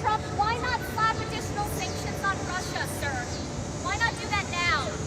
Trump, why not slap additional sanctions on Russia, sir? Why not do that now?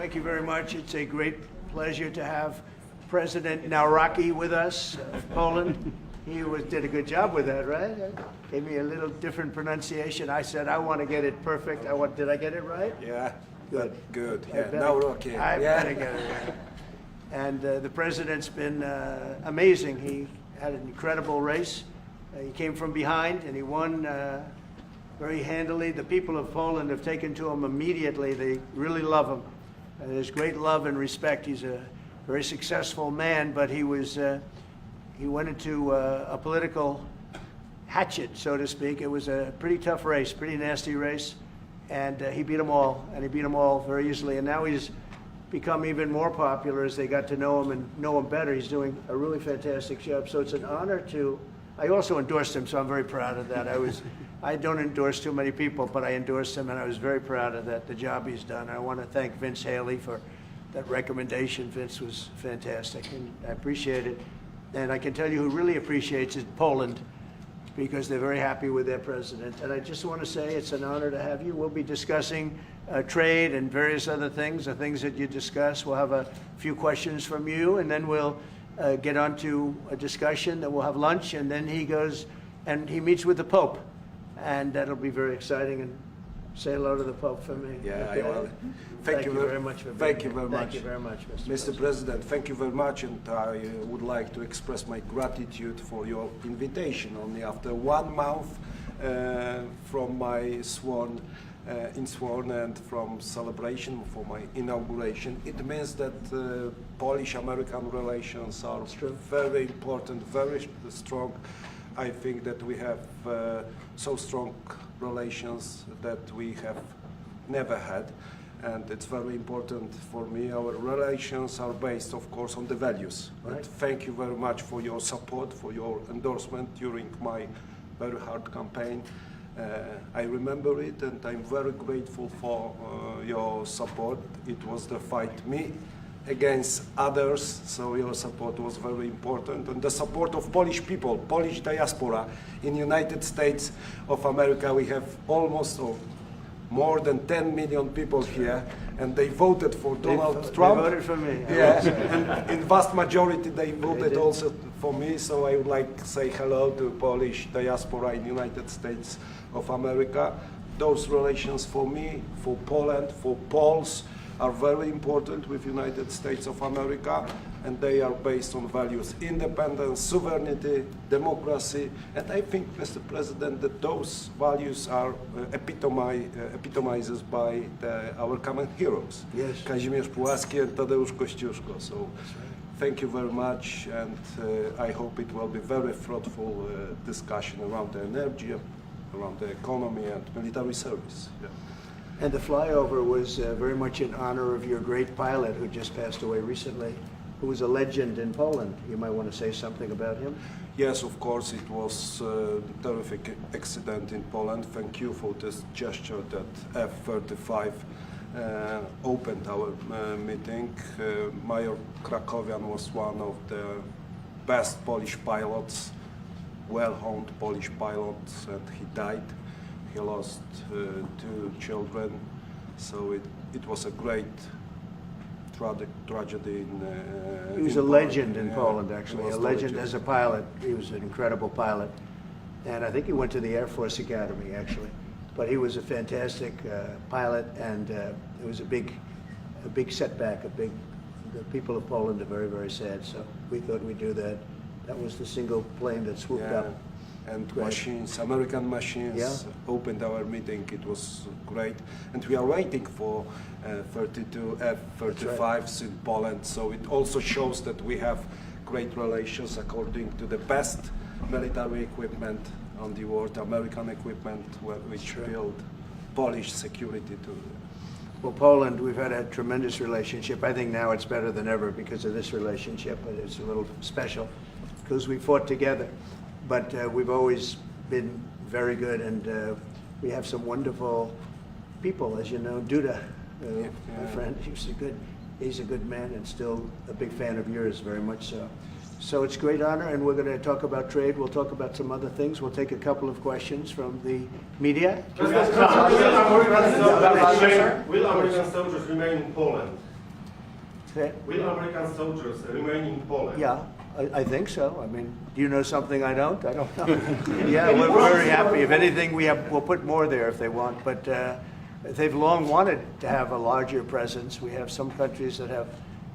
Thank you very much. It's a great pleasure to have President Nawrocki with us of Poland. He did a good job with that, right? Gave me a little different pronunciation. I said, I want to get it perfect. Did I get it right? Yeah. Good. Good. Yeah. Nawrocki. I better get it right. And the president's been amazing. He had an incredible race. He came from behind and he won very handily. The people of Poland have taken to him immediately. They really love him. There's great love and respect. He's a very successful man, but he went into a political hatchet, so to speak. It was a pretty tough race, pretty nasty race, and he beat them all, and he beat them all very easily. And now he's become even more popular as they got to know him and know him better. He's doing a really fantastic job. So it's an honor to. I also endorsed him, so I'm very proud of that. I don't endorse too many people, but I endorsed him, and I was very proud of that, the job he's done. I want to thank Vince Haley for that recommendation. Vince was fantastic, and I appreciate it. And I can tell you who really appreciates it, Poland, because they're very happy with their president. And I just want to say it's an honor to have you. We'll be discussing trade and various other things, the things that you discuss. We'll have a few questions from you, and then we'll get on to a discussion. Then we'll have lunch, and then he goes and he meets with the Pope. And that'll be very exciting. And say hello to the Pope for me. Yeah, okay? I will. Thank you very much for being here. Thank you very much, Mr. President. Thank you very much, and I would like to express my gratitude for your invitation. Only after 1 month from my sworn and from celebration for my inauguration, it means that Polish-American relations are very important, very strong. I think that we have so strong relations that we have never had, and it's very important for me. Our relations are based, of course, on the values. Right. And thank you very much for your support, for your endorsement during my very hard campaign. I remember it, and I'm very grateful for your support. It was the fight me against others, so your support was very important, and the support of Polish people, Polish diaspora in United States of America. We have almost more than 10 million people here, and they voted for Donald Trump. They voted for me. Yeah, and in vast majority they voted also for me, so I would like to say hello to Polish diaspora in United States of America. Those relations for me, for Poland, for Poles, are very important with United States of America, and they are based on values: independence, sovereignty, democracy. And I think, Mr. President, that those values are epitomized by our common heroes, Yes. Kazimierz Pułaski and Tadeusz Kościuszko. So thank you very much, and I hope it will be very fruitful discussion around the energy, around the economy and military service. Yeah. And the flyover was very much in honor of your great pilot who just passed away recently, who was a legend in Poland. You might want to say something about him. Yes, of course, it was a terrific accident in Poland. Thank you for this gesture that F-35 opened our meeting. Major Krakowian was one of the best Polish pilots, well-honed Polish pilots, and he died. He lost 2 children, so it was a great tragedy. He was a legend in Poland, actually, a legend as a pilot. He was an incredible pilot, and I think he went to the Air Force Academy, actually. But he was a fantastic pilot, and it was a big setback. The people of Poland are very, very sad. So we thought we'd do that. That was the single plane that swooped up. And machines, American machines, opened our meeting. It was great, and we are waiting for 32 F-35s in Poland. So it also shows that we have great relations according to the best military equipment on the world, American equipment, which build Polish security too. Well, Poland, we've had a tremendous relationship. I think now it's better than ever because of this relationship, but it's a little special because we fought together. But we've always been very good, and we have some wonderful people, as you know. Duda, my friend, he's a good man and still a big fan of yours, very much so. So it's a great honor, and we're going to talk about trade. We'll talk about some other things. We'll take a couple of questions from the media. Will American soldiers remain in Poland? Will American soldiers remain in Poland? Yeah, I think so. I mean, do you know something I don't? I don't know. Yeah, we're very happy. If anything, we'll put more there if they want. But they've long wanted to have a larger presence. We have some countries that have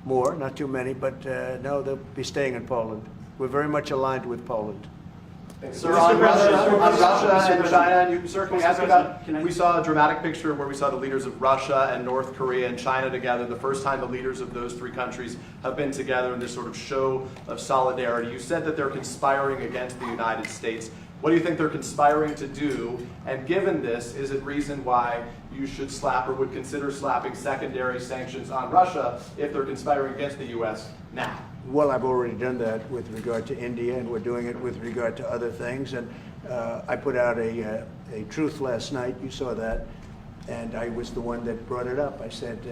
more, not too many, but no, they'll be staying in Poland. We're very much aligned with Poland. Sir, on Russia and China, sir, can we ask about, we saw a dramatic picture where we saw the leaders of Russia and North Korea and China together, the first time the leaders of those three countries have been together in this sort of show of solidarity. You said that they're conspiring against the United States. What do you think they're conspiring to do? And given this, is it reason why you should slap or would consider slapping secondary sanctions on Russia if they're conspiring against the U.S. now? Well, I've already done that with regard to India, and we're doing it with regard to other things. And I put out a truth last night. You saw that. And I was the one that brought it up. I said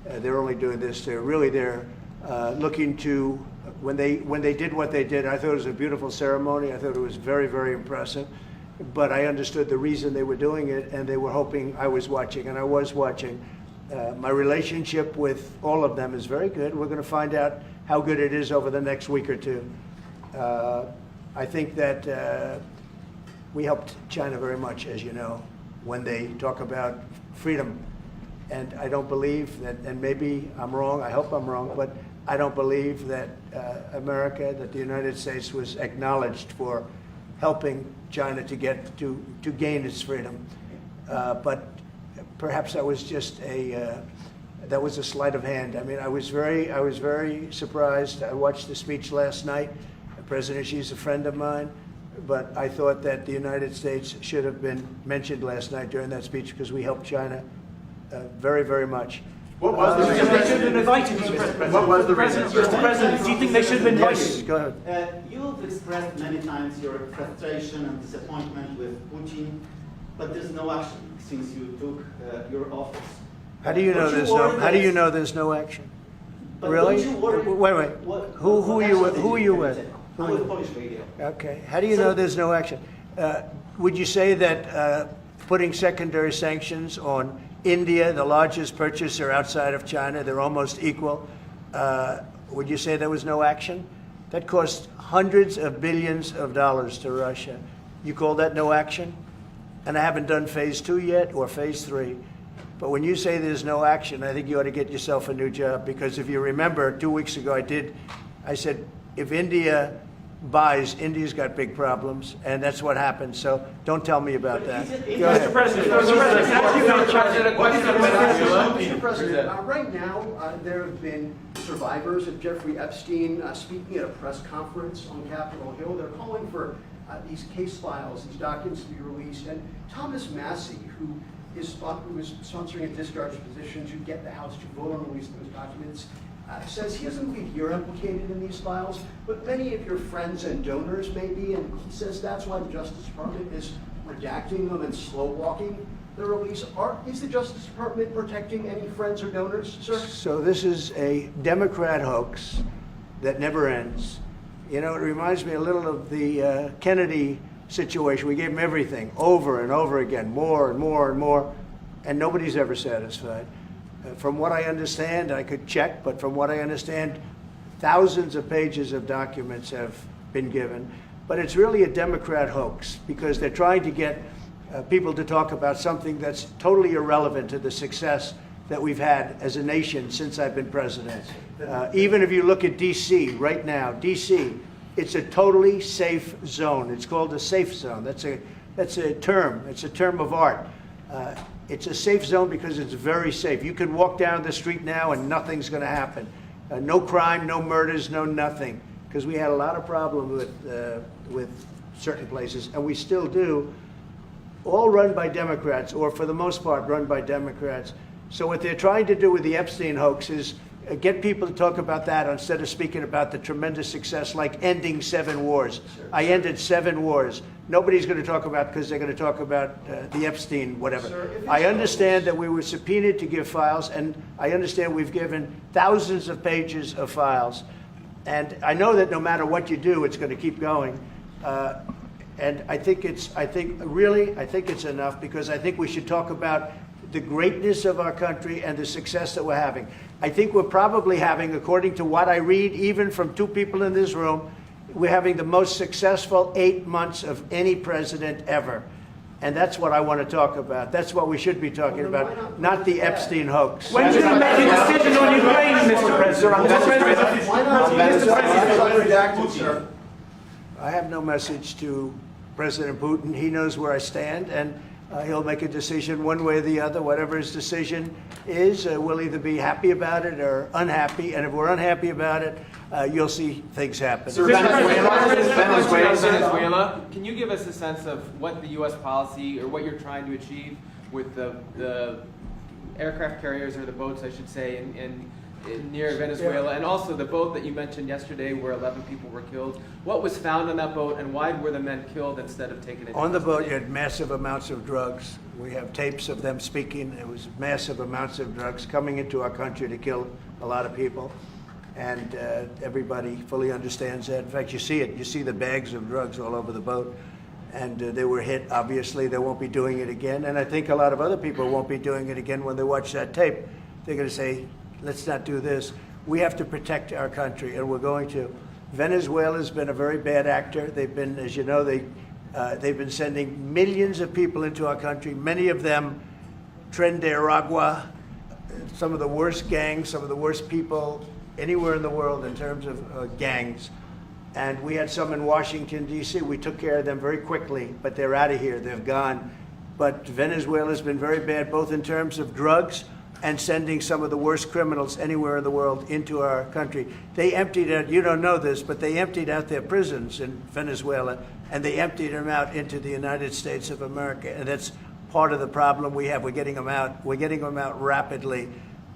they're only doing this. They're looking to, when they did what they did, I thought it was a beautiful ceremony. I thought it was very, very impressive. But I understood the reason they were doing it, and they were hoping I was watching, and I was watching. My relationship with all of them is very good. We're going to find out how good it is over the next week or two. I think that we helped China very much, as you know, when they talk about freedom. And I don't believe that, and maybe I'm wrong, I hope I'm wrong, but I don't believe that America, that the United States was acknowledged for helping China to gain its freedom. But perhaps that was just that was a sleight of hand. I mean, I was very surprised. I watched the speech last night. President Xi's a friend of mine, but I thought that the United States should have been mentioned last night during that speech because we helped China very, very much. What was the reason? They should have been invited, Mr. President. What was the reason? Mr. President, do you think they should have been invited? Yes, go ahead. You've expressed many times your frustration and disappointment with Putin, but there's no action since you took your office. How do you know there's no? How do you know there's no action? But Really? don't you worry- Wait. Who are you with? I'm with Polish radio. Okay. How do you know there's no action? Would you say that putting secondary sanctions on India, the largest purchaser outside of China, they're almost equal, would you say there was no action? That cost hundreds of billions of dollars to Russia. You call that no action? And I haven't done phase 2 yet or phase 3. But when you say there's no action, I think you ought to get yourself a new job, because if you remember 2 weeks ago I said, if India buys, India's got big problems, and that's what happened. So don't tell me about that. Go ahead. Mr. President, Mr. President, right now there have been survivors of Jeffrey Epstein speaking at a press conference on Capitol Hill. They're calling for these case files, these documents to be released. And Thomas Massey, who is sponsoring a discharge position to get the House to vote on releasing those documents, says he doesn't believe you're implicated in these files, but many of your friends and donors may be, and he says that's why the Justice Department is redacting them and slow-walking the release. Is the Justice Department protecting any friends or donors, sir? So this is a Democrat hoax that never ends. You know, it reminds me a little of the Kennedy situation. We gave him everything over and over again, more and more and more, and nobody's ever satisfied. From what I understand, I could check, but from what I understand, thousands of pages of documents have been given. But it's really a Democrat hoax, because they're trying to get people to talk about something that's totally irrelevant to the success that we've had as a nation since I've been president. Even if you look at D.C. right now, D.C., it's a totally safe zone. It's called a safe zone. That's a term. It's a term of art. It's a safe zone because it's very safe. You could walk down the street now and nothing's going to happen. No crime, no murders, no nothing. Because we had a lot of problems with certain places, and we still do. All run by Democrats, or for the most part run by Democrats. So what they're trying to do with the Epstein hoax is get people to talk about that instead of speaking about the tremendous success, like ending 7 wars. Sure. I ended 7 wars. Nobody's going to talk about, because they're going to talk about the Epstein whatever. Sir, I understand that we were subpoenaed to give files, and I understand we've given thousands of pages of files. And I know that no matter what you do, it's going to keep going. And I think it's enough, because I think we should talk about the greatness of our country and the success that we're having. I think we're probably having, according to what I read, even from two people in this room, we're having the most successful 8 months of any president ever. And that's what I want to talk about. That's what we should be talking about, not the Epstein hoax. When are you going to make a decision on Ukraine, Mr. President? Why not? Mr. President. Sir. I have no message to President Putin. He knows where I stand, and he'll make a decision one way or the other. Whatever his decision is, we'll either be happy about it or unhappy. And if we're unhappy about it, you'll see things happen. Venezuela, can you give us a sense of what the U.S. policy or what you're trying to achieve with the aircraft carriers, or the boats, I should say, in near Venezuela, and also the boat that you mentioned yesterday where 11 people were killed? What was found on that boat, and why were the men killed instead of taken into On the boat, custody? you had massive amounts of drugs. We have tapes of them speaking. It was massive amounts of drugs coming into our country to kill a lot of people. And everybody fully understands that. In fact, you see it. You see the bags of drugs all over the boat. And they were hit, obviously. They won't be doing it again. And I think a lot of other people won't be doing it again when they watch that tape. They're going to say, let's not do this. We have to protect our country, and we're going to. Venezuela's been a very bad actor. They've been, as you know, they've been sending millions of people into our country, many of them Tren de Aragua, some of the worst gangs, some of the worst people anywhere in the world in terms of gangs. And we had some in Washington, D.C. We took care of them very quickly, but they're out of here. They've gone. But Venezuela's been very bad, both in terms of drugs and sending some of the worst criminals anywhere in the world into our country. They emptied out, you don't know this, but they emptied out their prisons in Venezuela, and they emptied them out into the United States of America. And that's part of the problem we have. We're getting them out. We're getting them out rapidly,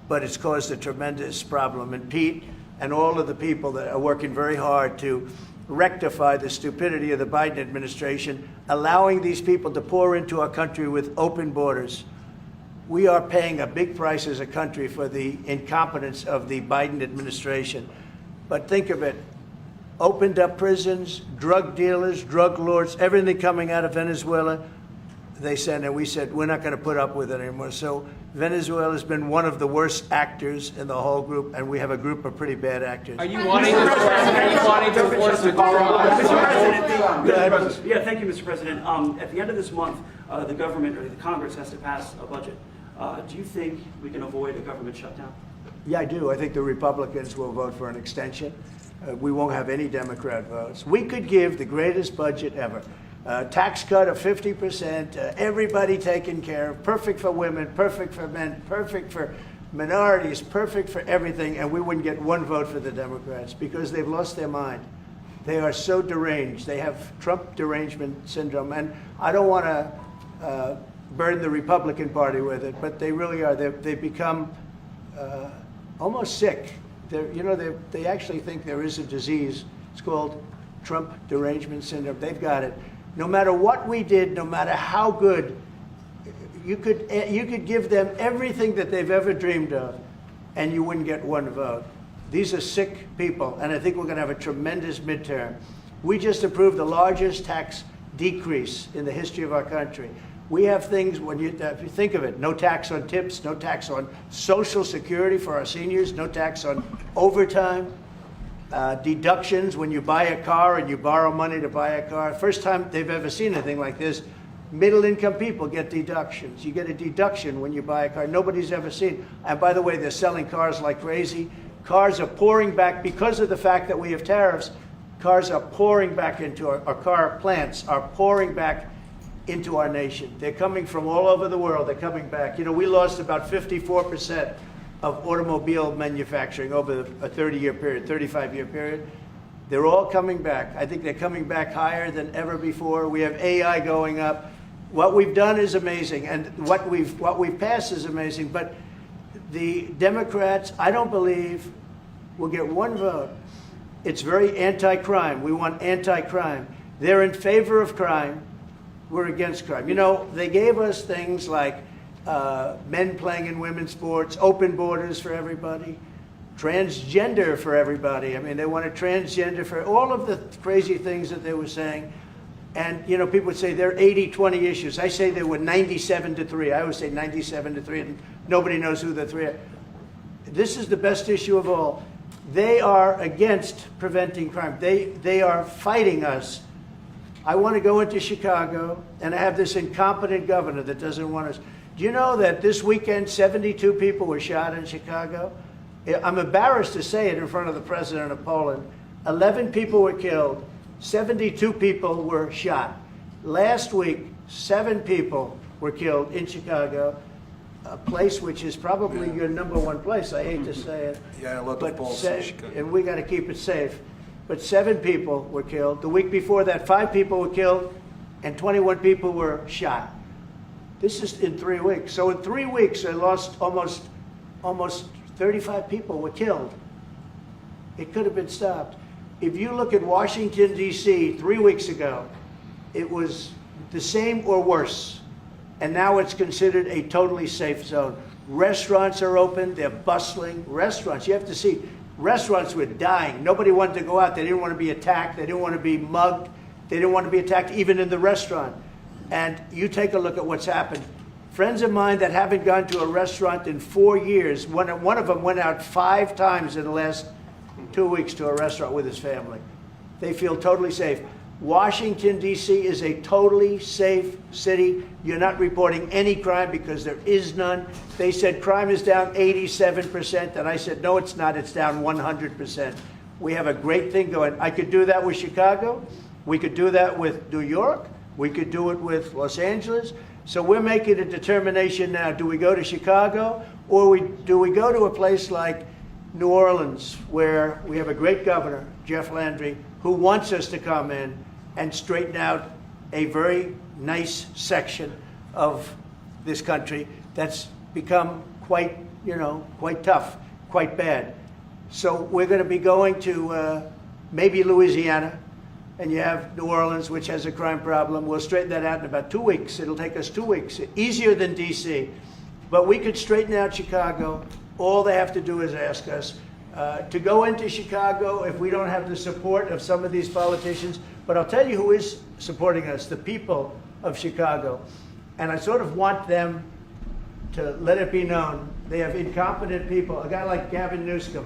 but it's caused a tremendous problem. And Pete and all of the people that are working very hard to rectify the stupidity of the Biden administration, allowing these people to pour into our country with open borders. We are paying a big price as a country for the incompetence of the Biden administration. But think of it, opened up prisons, drug dealers, drug lords, everything coming out of Venezuela, they said, and we said, we're not going to put up with it anymore. So Venezuela has been one of the worst actors in the whole group, and we have a group of pretty bad actors. Are you wanting to force withdrawal? Mr. President. Yeah, thank you, Mr. President. At the end of this month, the government, or the Congress, has to pass a budget. Do you think we can avoid a government shutdown? Yeah, I do. I think the Republicans will vote for an extension. We won't have any Democrat votes. We could give the greatest budget ever. Tax cut of 50%, everybody taken care of, perfect for women, perfect for men, perfect for minorities, perfect for everything, and we wouldn't get one vote for the Democrats because they've lost their mind. They are so deranged. They have Trump derangement syndrome, and I don't want to burden the Republican Party with it, but they really are. They've become almost sick. They actually think there is a disease. It's called Trump derangement syndrome. They've got it. No matter what we did, no matter how good, you could give them everything that they've ever dreamed of, and you wouldn't get one vote. These are sick people, and I think we're going to have a tremendous midterm. We just approved the largest tax decrease in the history of our country. We have things, if you think of it, no tax on tips, no tax on Social Security for our seniors, no tax on overtime, deductions when you buy a car and you borrow money to buy a car. First time they've ever seen anything like this. Middle-income people get deductions. You get a deduction when you buy a car. Nobody's ever seen. And by the way, they're selling cars like crazy. Cars are pouring back because of the fact that we have tariffs. Cars are pouring back into our car plants are pouring back into our nation. They're coming from all over the world. They're coming back. You know, we lost about 54% of automobile manufacturing over a 30-year period, 35-year period. They're all coming back. I think they're coming back higher than ever before. We have AI going up. What we've done is amazing, and what we've passed is amazing. But the Democrats, I don't believe, will get one vote. It's very anti-crime. We want anti-crime. They're in favor of crime. We're against crime. You know, they gave us things like men playing in women's sports, open borders for everybody, transgender for everybody. I mean, they wanted transgender for all of the crazy things that they were saying. And, you know, people would say there are 80-20 issues. I say there were 97-3. I always say 97-3, and nobody knows who the three are. This is the best issue of all. They are against preventing crime. They are fighting us. I want to go into Chicago, and I have this incompetent governor that doesn't want us. Do you know that this weekend 72 people were shot in Chicago? I'm embarrassed to say it in front of the president of Poland. 11 people were killed. 72 people were shot. Last week, 7 people were killed in Chicago, a place which is probably your #1 place. I hate to say it. Yeah, a lot of Poles in Chicago. And we got to keep it safe. But 7 people were killed. The week before that, 5 people were killed, and 21 people were shot. This is in 3 weeks. So in 3 weeks, I lost almost 35 people were killed. It could have been stopped. If you look at Washington, D.C., 3 weeks ago, it was the same or worse. And now it's considered a totally safe zone. Restaurants are open. They're bustling. Restaurants, you have to see, restaurants were dying. Nobody wanted to go out. They didn't want to be attacked. They didn't want to be mugged. They didn't want to be attacked even in the restaurant. And you take a look at what's happened. Friends of mine that haven't gone to a restaurant in 4 years, one of them went out 5 times in the last 2 weeks to a restaurant with his family. They feel totally safe. Washington, D.C. is a totally safe city. You're not reporting any crime because there is none. They said crime is down 87%, and I said, no, it's not. It's down 100%. We have a great thing going. I could do that with Chicago. We could do that with New York. We could do it with Los Angeles. So we're making a determination now. Do we go to Chicago, or do we go to a place like New Orleans, where we have a great governor, Jeff Landry, who wants us to come in and straighten out a very nice section of this country that's become quite, quite tough, quite bad. So we're going to be going to maybe Louisiana, and you have New Orleans, which has a crime problem. We'll straighten that out in about 2 weeks. It'll take us 2 weeks, easier than D.C. But we could straighten out Chicago. All they have to do is ask us to go into Chicago if we don't have the support of some of these politicians. But I'll tell you who is supporting us, the people of Chicago. And I sort of want them to let it be known. They have incompetent people. A guy like Gavin Newsom,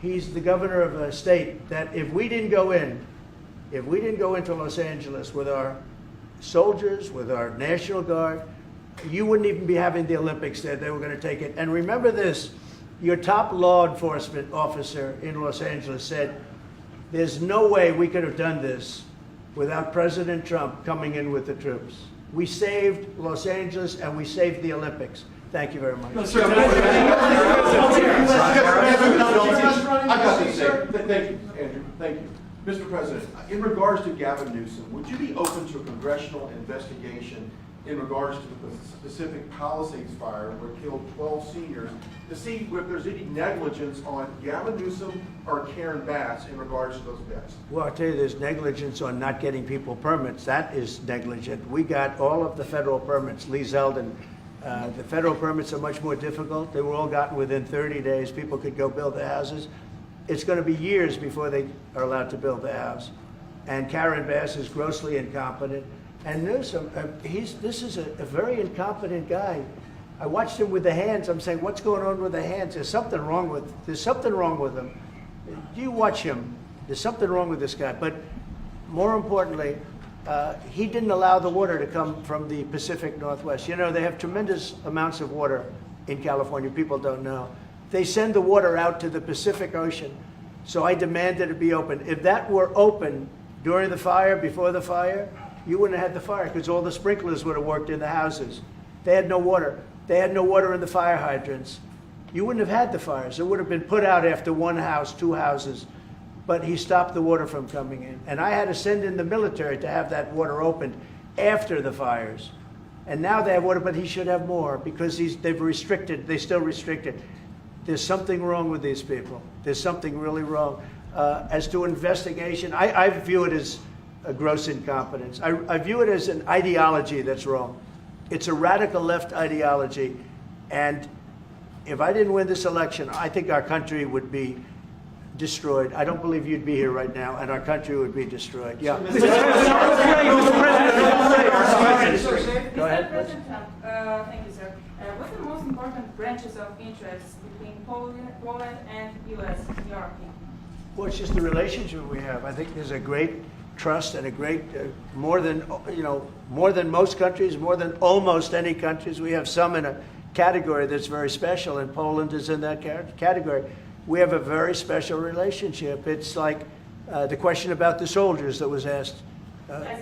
he's the governor of a state that if we didn't go into Los Angeles with our soldiers, with our National Guard, you wouldn't even be having the Olympics there. They were going to take it. And remember this, your top law enforcement officer in Los Angeles said, there's no way we could have done this without President Trump coming in with the troops. We saved Los Angeles and we saved the Olympics. Thank you very much. I've got to say, thank you, Andrew. Thank you. Mr. President, in regards to Gavin Newsom, would you be open to a congressional investigation in regards to the specific Palisades fire where it killed 12 seniors to see if there's any negligence on Gavin Newsom or Karen Bass in regards to those deaths? Well, I'll tell you, there's negligence on not getting people permits. That is negligent. We got all of the federal permits. Lee Zeldin, the federal permits are much more difficult. They were all gotten within 30 days. People could go build their houses. It's going to be years before they are allowed to build their house. And Karen Bass is grossly incompetent. And Newsom, this is a very incompetent guy. I watched him with the hands. I'm saying, what's going on with the hands? There's something wrong with him. You watch him. There's something wrong with this guy. But more importantly, he didn't allow the water to come from the Pacific Northwest. You know, they have tremendous amounts of water in California. People don't know. They send the water out to the Pacific Ocean. So I demanded it be open. If that were open during the fire, before the fire, you wouldn't have had the fire because all the sprinklers would have worked in the houses. They had no water. They had no water in the fire hydrants. You wouldn't have had the fires. It would have been put out after one house, 2 houses. But he stopped the water from coming in. And I had to send in the military to have that water opened after the fires. And now they have water, but he should have more because they've restricted, they still restricted. There's something wrong with these people. There's something really wrong. As to investigation, I view it as a gross incompetence. I view it as an ideology that's wrong. It's a radical left ideology. And if I didn't win this election, I think our country would be destroyed. I don't believe you'd be here right now, and our country would be destroyed. Yeah. Mr. President, Go ahead. Mr. President Trump, thank you, sir. What are the most important branches of interest between Poland and U.S. in your opinion? Well, it's just the relationship we have. I think there's a great trust and a great, more than most countries, more than almost any countries. We have some in a category that's very special, and Poland is in that category. We have a very special relationship. It's like the question about the soldiers that was asked.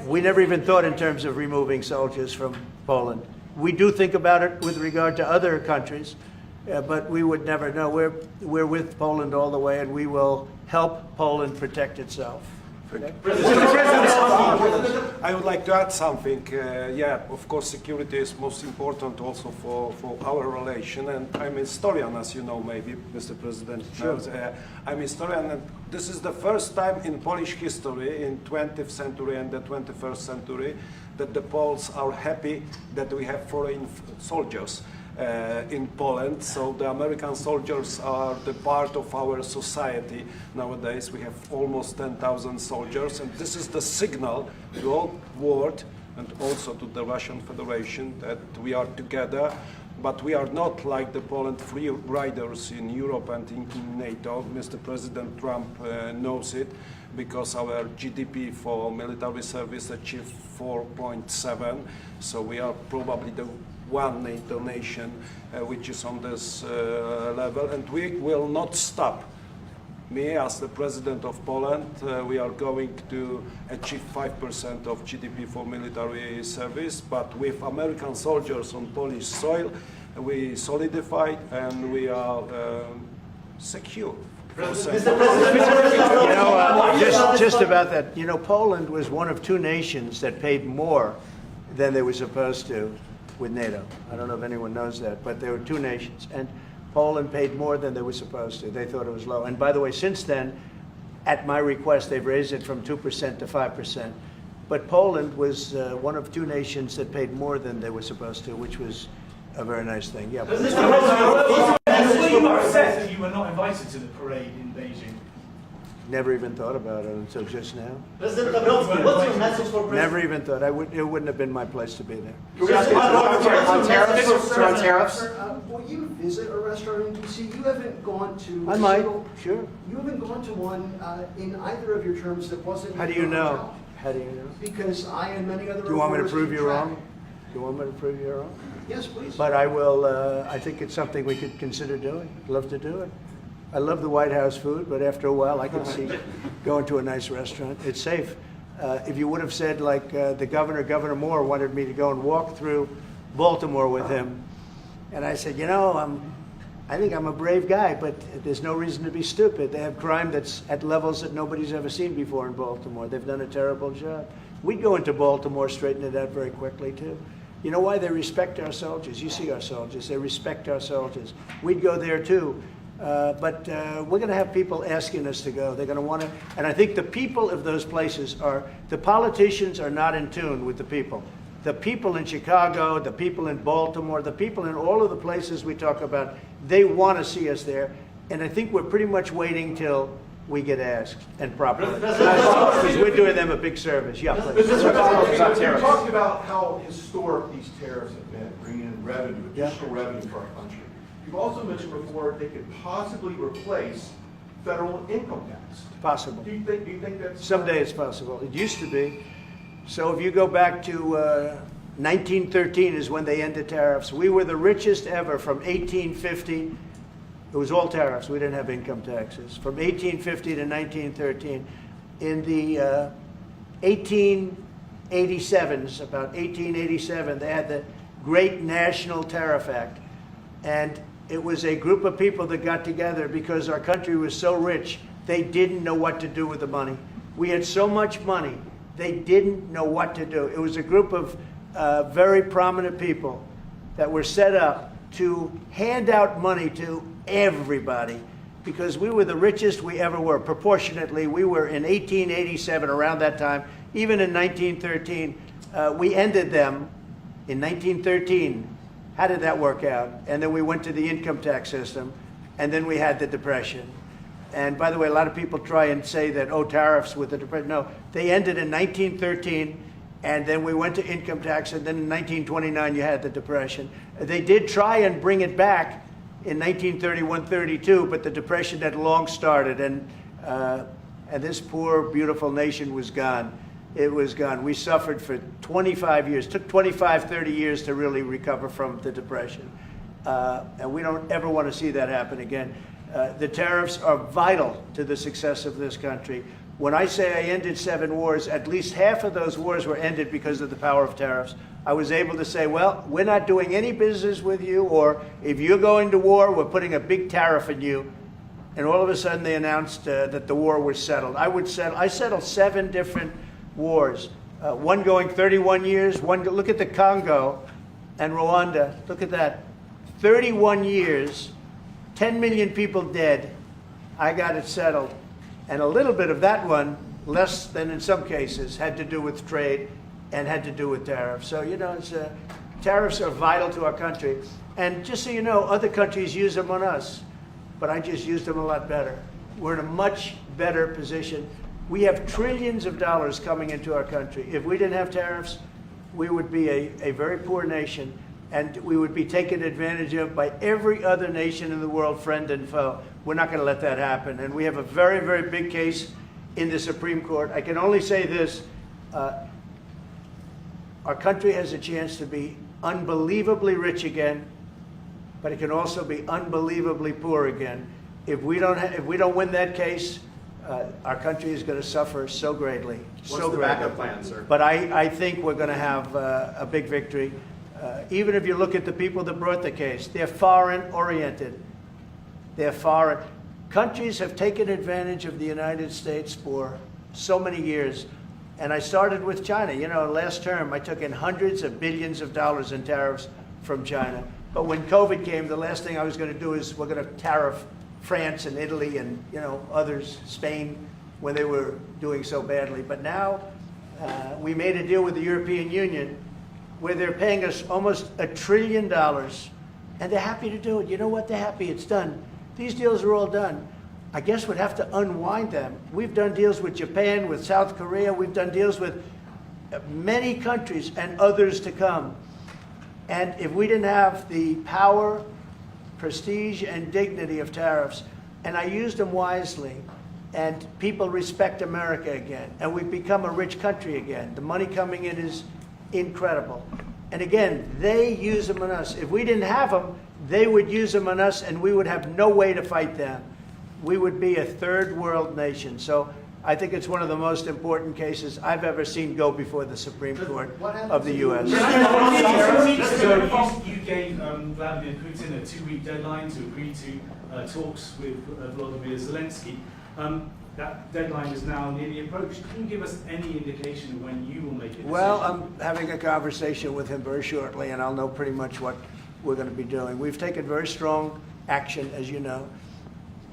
We never even thought in terms of removing soldiers from Poland. We do think about it with regard to other countries, but we would never know. We're with Poland all the way, and we will help Poland protect itself. I would like to add something. Yeah, of course, security is most important also for our relation. And I'm a historian, as you know, maybe, Mr. President. Sure. I'm a historian, and this is the first time in Polish history, in 20th century and the 21st century, that the Poles are happy that we have foreign soldiers. In Poland, so the American soldiers are the part of our society nowadays. We have almost 10,000 soldiers, and this is the signal to the whole world and also to the Russian Federation that we are together, but we are not like the Poland free riders in Europe and in NATO. Mr. President Trump knows it, because our GDP for military service achieved 4.7, so we are probably the one NATO nation which is on this level, and we will not stop. Me, as the President of Poland, we are going to achieve 5% of GDP for military service, but with American soldiers on Polish soil, we solidify and we are secure. Just about that. Poland was one of two nations that paid more than they were supposed to with NATO. I don't know if anyone knows that, but there were two nations, and Poland paid more than they were supposed to. They thought it was low. And by the way, since then, at my request, they've raised it from 2% to 5%. But Poland was one of two nations that paid more than they were supposed to, which was a very nice thing. Yeah. You said you were not invited to the parade in Beijing. Never even thought about it until just now. President Nawrocki, what's your message for President? Never even thought. It wouldn't have been my place to be there. On tariffs? Will you visit a restaurant in D.C.? You haven't gone to. I might. Sure. You haven't gone to one in either of your terms that wasn't. How do you know? How do you know? Because I and many other. Do you want me to reporters prove keep you track. wrong? Do you want me to prove you wrong? Yes, please. But I will. I think it's something we could consider doing. I'd love to do it. I love the White House food, but after a while, I can see going to a nice restaurant. It's safe. If you would have said, like the Governor Moore wanted me to go and walk through Baltimore with him, and I said, I think I'm a brave guy, but there's no reason to be stupid. They have crime that's at levels that nobody's ever seen before in Baltimore. They've done a terrible job. We'd go into Baltimore, straighten it out very quickly, too. You know why? They respect our soldiers. You see our soldiers. They respect our soldiers. We'd go there, too. But we're going to have people asking us to go. They're going to want to, and I think the people of those places the politicians are not in tune with the people. The people in Chicago, the people in Baltimore, the people in all of the places we talk about, they want to see us there. And I think we're pretty much waiting till we get asked and properly. Because we're doing them a big service. Yeah, please. You talked about how historic these tariffs have been, bringing in revenue, additional revenue for our country. You've also mentioned before they could possibly replace federal income tax. Possible. Do you think that's Someday it's possible. It used to be. So if you go back to 1913 is when they ended tariffs. We were the richest ever from 1850. It was all tariffs. We didn't have income taxes. From 1850 to 1913. In the 1887s, about 1887, they had the Great National Tariff Act. And it was a group of people that got together because our country was so rich, they didn't know what to do with the money. We had so much money, they didn't know what to do. It was a group of very prominent people that were set up to hand out money to everybody because we were the richest we ever were. Proportionately, we were in 1887, around that time, even in 1913. We ended them in 1913. How did that work out? And then we went to the income tax system, and then we had the Depression. And by the way, a lot of people try and say that, oh, tariffs with the depression. No, they ended in 1913, and then we went to income tax, and then in 1929 you had the depression. They did try and bring it back in 1931-32, but the depression had long started, and this poor, beautiful nation was gone. It was gone. We suffered for 25 years. It took 25, 30 years to really recover from the depression. And we don't ever want to see that happen again. The tariffs are vital to the success of this country. When I say I ended 7 wars, at least half of those wars were ended because of the power of tariffs. I was able to say, well, we're not doing any business with you, or if you're going to war, we're putting a big tariff on you. And all of a sudden they announced that the war was settled. I settled 7 different wars, one going 31 years, look at the Congo and Rwanda, look at that, 31 years, 10 million people dead. I got it settled. And a little bit of that one, less than in some cases, had to do with trade and had to do with tariffs. So, you know, tariffs are vital to our country. And just so you know, other countries use them on us, but I just used them a lot better. We're in a much better position. We have trillions of dollars coming into our country. If we didn't have tariffs, we would be a very poor nation, and we would be taken advantage of by every other nation in the world, friend and foe. We're not going to let that happen. And we have a very, very big case in the Supreme Court. I can only say this, our country has a chance to be unbelievably rich again, but it can also be unbelievably poor again. If we don't win that case, our country is going to suffer so greatly. What's the backup plan, sir? But I think we're going to have a big victory. Even if you look at the people that brought the case, they're foreign-oriented. They're foreign. Countries have taken advantage of the United States for so many years. And I started with China. You know, last term, I took in hundreds of billions of dollars in tariffs from China. But when COVID came, the last thing I was going to do is we're going to tariff France and Italy and, you know, others, Spain, when they were doing so badly. But now we made a deal with the European Union where they're paying us almost $1 trillion, and they're happy to do it. You know what? They're happy. It's done. These deals are all done. I guess we'd have to unwind them. We've done deals with Japan, with South Korea. We've done deals with many countries and others to come. And if we didn't have the power, prestige, and dignity of tariffs, and I used them wisely, and people respect America again, and we've become a rich country again. The money coming in is incredible. And again, they use them on us. If we didn't have them, they would use them on us, and we would have no way to fight them. We would be a third world nation. So I think it's one of the most important cases I've ever seen go before the Supreme Court of the U.S. 2 weeks ago, you gave Vladimir Putin a 2-week deadline to agree to talks with Volodymyr Zelensky. That deadline is now nearly approached. Can you give us any indication of when you will make a decision? Well, I'm having a conversation with him very shortly, and I'll know pretty much what we're going to be doing. We've taken very strong action, as you know,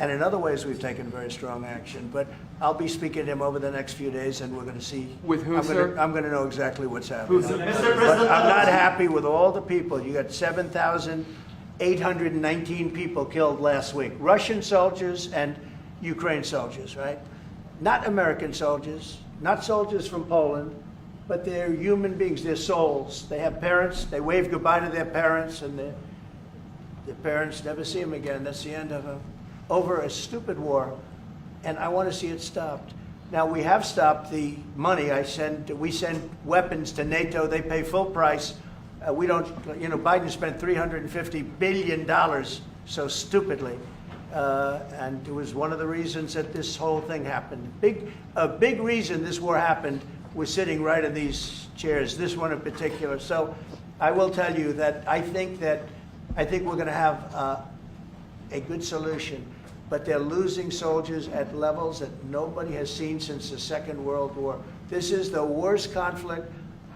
and in other ways we've taken very strong action. But I'll be speaking to him over the next few days, and we're going to see. With who, sir? I'm going to know exactly what's happening. Who's But I'm not happy with all the people. You got 7,819 people killed last week. Russian soldiers and Ukraine soldiers, right? Not American soldiers, not soldiers from Poland, but they're human beings, they're souls. They have parents, they wave goodbye to their parents, and their parents never see them again. That's the end of them. Over a stupid war, and I want to see it stopped. Now, we have stopped the money. We send weapons to NATO, they pay full price. We don't, you know, Biden spent $350 billion so stupidly. And it was one of the reasons that this whole thing happened. A big reason this war happened was sitting right in these chairs, this one in particular. So I will tell you that I think we're going to have a good solution, but they're losing soldiers at levels that nobody has seen since the Second World War. This is the worst conflict,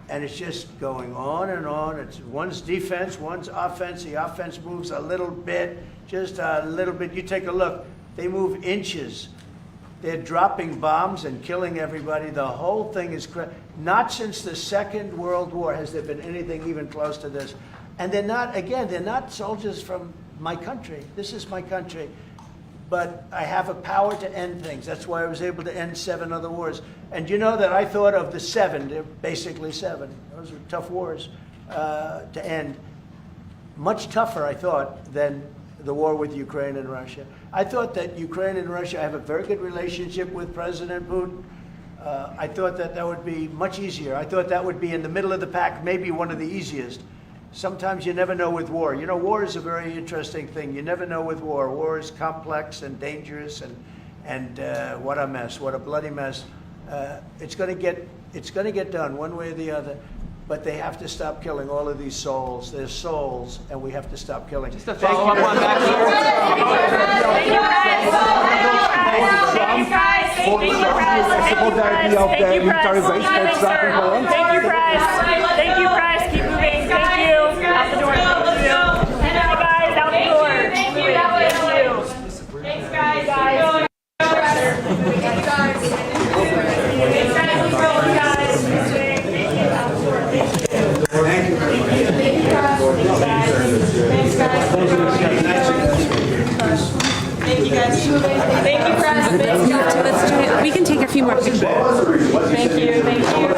and it's just going on and on. It's one's defense, one's offense. The offense moves a little bit, just a little bit. You take a look, they move inches. They're dropping bombs and killing everybody. The whole thing is not since the Second World War has there been anything even close to this. And they're not soldiers from my country. This is my country. but I have a power to end things. That's why I was able to end 7 other wars. And you know that I thought of the 7, they're basically 7. Those are tough wars to end. Much tougher, I thought, than the war with Ukraine and Russia. I thought that Ukraine and Russia, I have a very good relationship with President Putin. I thought that that would be much easier. I thought that would be in the middle of the pack, maybe one of the easiest. Sometimes you never know with war. You know, war is a very interesting thing. You never know with war. War is complex and dangerous, and what a mess, what a bloody mess. It's going to get done one way or the other. But they have to stop killing all of these souls. There's souls, and we have to stop killing. Just to follow up on that. Thank you, Press. Keep moving. Thank you. Out the door. Thank you. Guys, out the door. Thank you. Thanks, guys. Thank you, guys. Thank you, President. We can take a few more pictures. Thank you.